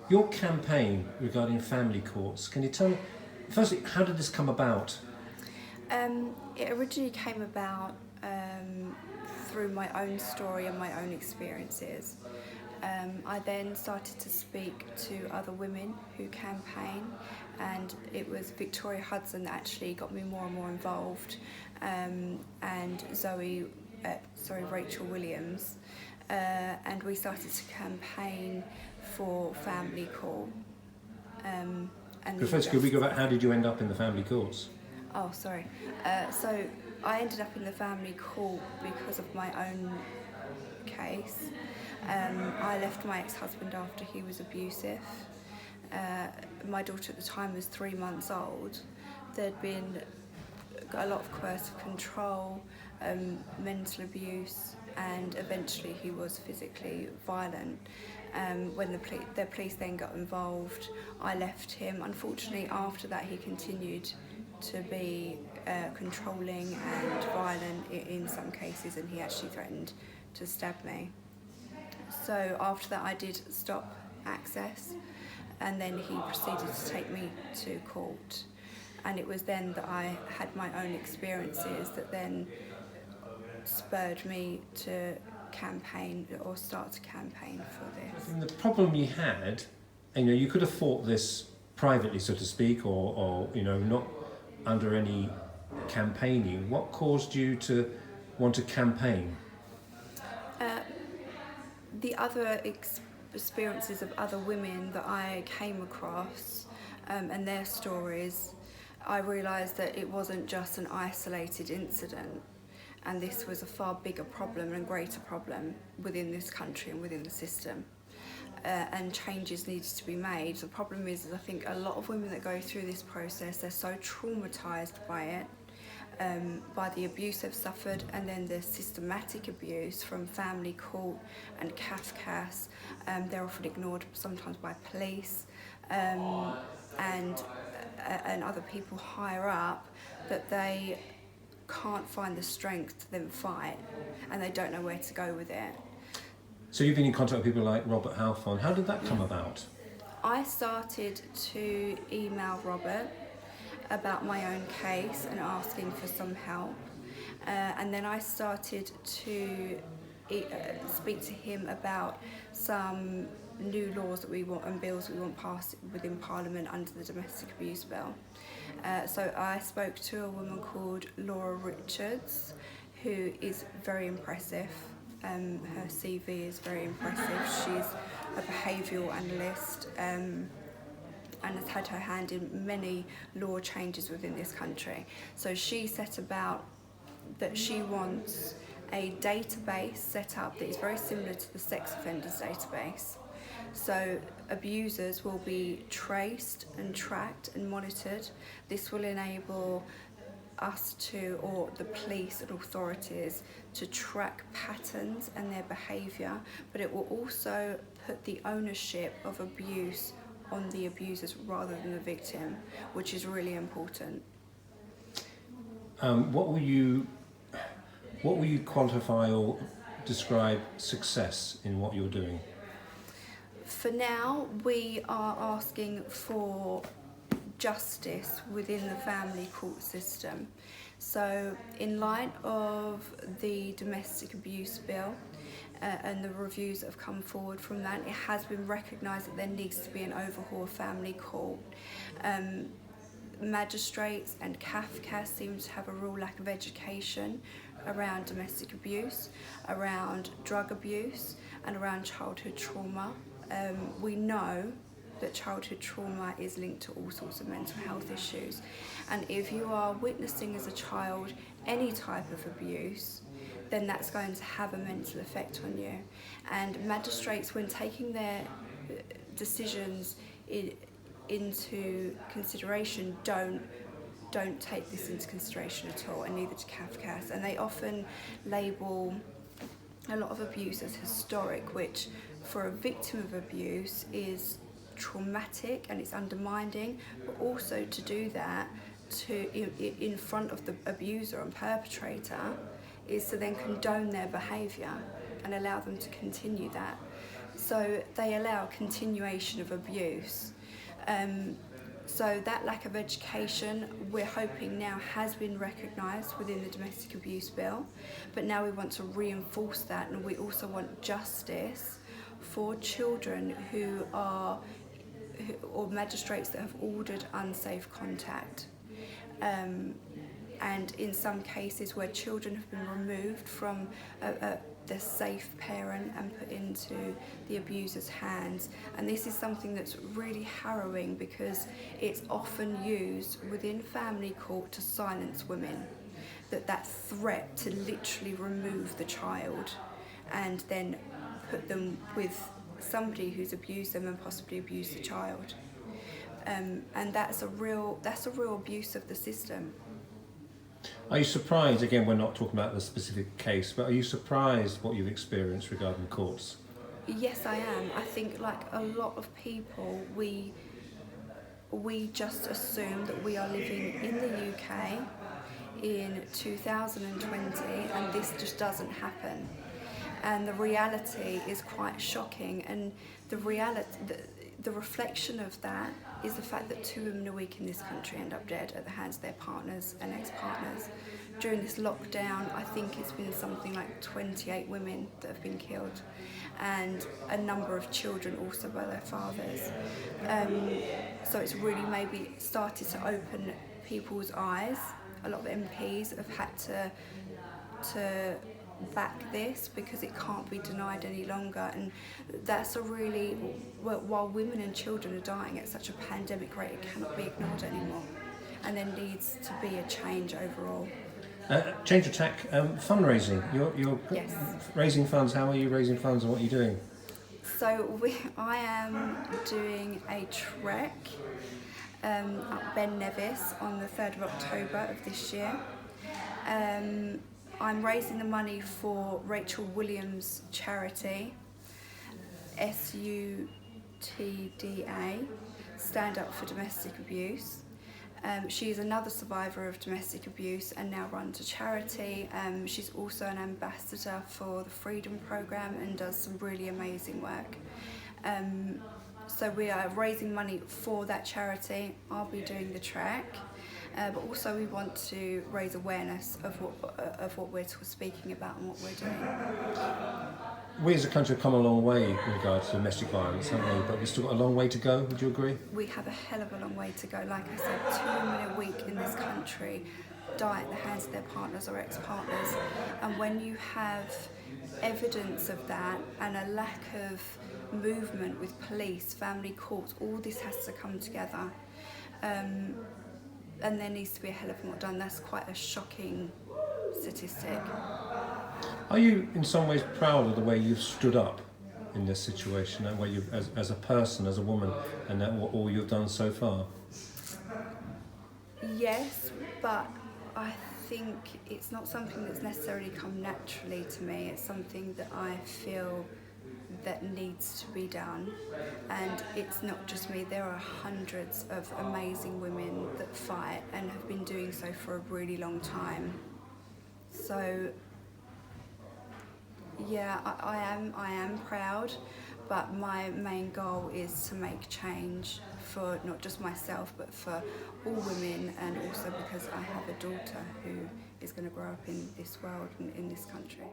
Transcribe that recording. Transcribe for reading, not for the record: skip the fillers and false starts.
Your campaign regarding family courts, can you tell me, firstly, how did this come about? It originally came about through my own story and my own experiences. I then started to speak to other women who campaign, and it was Victoria Hudson that actually got me more and more involved, and Rachel Williams, and we started to campaign for family court. And But first, could we go back, how did you end up in the family courts? Oh, sorry. So I ended up in the family court because of my own case. I left my ex-husband after he was abusive. My daughter at the time was 3 months old. There'd been a lot of coercive control, mental abuse, and eventually he was physically violent. When the police then got involved, I left him. Unfortunately, after that, he continued to be controlling and violent in some cases, and he actually threatened to stab me. So after that, I did stop access, and then he proceeded to take me to court. And it was then that I had my own experiences that then spurred me to campaign or start to campaign for this. And the problem you had, and you could have fought this privately, so to speak, or not under any campaigning. What caused you to want to campaign? The other experiences of other women that I came across and their stories, I realised that it wasn't just an isolated incident, and this was a far bigger problem and greater problem within this country and within the system. And changes needed to be made. The problem is I think a lot of women that go through this process, they're so traumatised by it, by the abuse they've suffered, and then the systematic abuse from family court and CAFCAS. They're often ignored sometimes by police and other people higher up, that they can't find the strength to then fight, and they don't know where to go with it. So you've been in contact with people like Robert Halfon. How did that come about? I started to email Robert about my own case and asking for some help, and then I started to speak to him about some new laws that we want and bills we want passed within Parliament under the Domestic Abuse Bill. So I spoke to a woman called Laura Richards, who is very impressive. Her CV is very impressive. She's a behavioural analyst and has had her hand in many law changes within this country. So she set about that she wants a database set up that is very similar to the sex offenders database. So abusers will be traced and tracked and monitored. This will enable us to, or the police and authorities, to track patterns and their behaviour, but it will also put the ownership of abuse on the abusers rather than the victim, which is really important. What will you quantify or describe success in what you're doing? For now, we are asking for justice within the family court system. So in light of the domestic abuse bill and the reviews that have come forward from that, it has been recognised that there needs to be an overhaul of family court. Magistrates and CAFCAS seem to have a real lack of education around domestic abuse, around drug abuse, and around childhood trauma. We know that childhood trauma is linked to all sorts of mental health issues, and if you are witnessing as a child any type of abuse, then that's going to have a mental effect on you. And magistrates, when taking their decisions into consideration, don't take this into consideration at all, and neither do CAFCAS, and they often label a lot of abuse as historic, which for a victim of abuse is traumatic and it's undermining, but also to do that in front of the abuser and perpetrator is to then condone their behaviour and allow them to continue that. So they allow continuation of abuse. So that lack of education, we're hoping now has been recognised within the Domestic Abuse Bill, but now we want to reinforce that, and we also want justice for children or magistrates that have ordered unsafe contact. And in some cases where children have been removed from the safe parent and put into the abuser's hands. And this is something that's really harrowing because it's often used within family court to silence women. That threat to literally remove the child and then put them with somebody who's abused them and possibly abused the child. And that's a real abuse of the system. Are you surprised, again we're not talking about the specific case, but are you surprised what you've experienced regarding courts? Yes, I am. I think like a lot of people, we just assume that we are living in the UK in 2020 and this just doesn't happen. And the reality is quite shocking, and the reflection of that is the fact that 2 women a week in this country end up dead at the hands of their partners and ex-partners. During this lockdown, I think it's been something like 28 women that have been killed, and a number of children also by their fathers. So it's really maybe started to open people's eyes. A lot of MPs have had to back this because it can't be denied any longer, and that's while women and children are dying at such a pandemic rate, it cannot be ignored anymore, and there needs to be a change overall. Change of tack, fundraising. You're Yes. raising funds. How are you raising funds and what are you doing? So I am doing a trek up Ben Nevis on the 3rd of October of this year. I'm raising the money for Rachel Williams' charity, SUTDA, Stand Up for Domestic Abuse. She is another survivor of domestic abuse and now runs a charity. She's also an ambassador for the Freedom Programme and does some really amazing work. So we are raising money for that charity. I'll be doing the trek. But also we want to raise awareness of what we're speaking about and what we're doing. We as a country have come a long way in regards to domestic violence, haven't we? But we've still got a long way to go, would you agree? We have a hell of a long way to go. Like I said, 2 women a week in this country die at the hands of their partners or ex-partners. And when you have evidence of that and a lack of movement with police, family courts, all this has to come together. And there needs to be a hell of a lot done. That's quite a shocking statistic. Are you in some ways proud of the way you've stood up in this situation and where you, as a person, as a woman, and that what all you've done so far? Yes, but I think it's not something that's necessarily come naturally to me. It's something that I feel that needs to be done, and it's not just me. There are hundreds of amazing women that fight and have been doing so for a really long time. So yeah, I am proud, but my main goal is to make change for not just myself but for all women, and also because I have a daughter who is going to grow up in this world and in this country.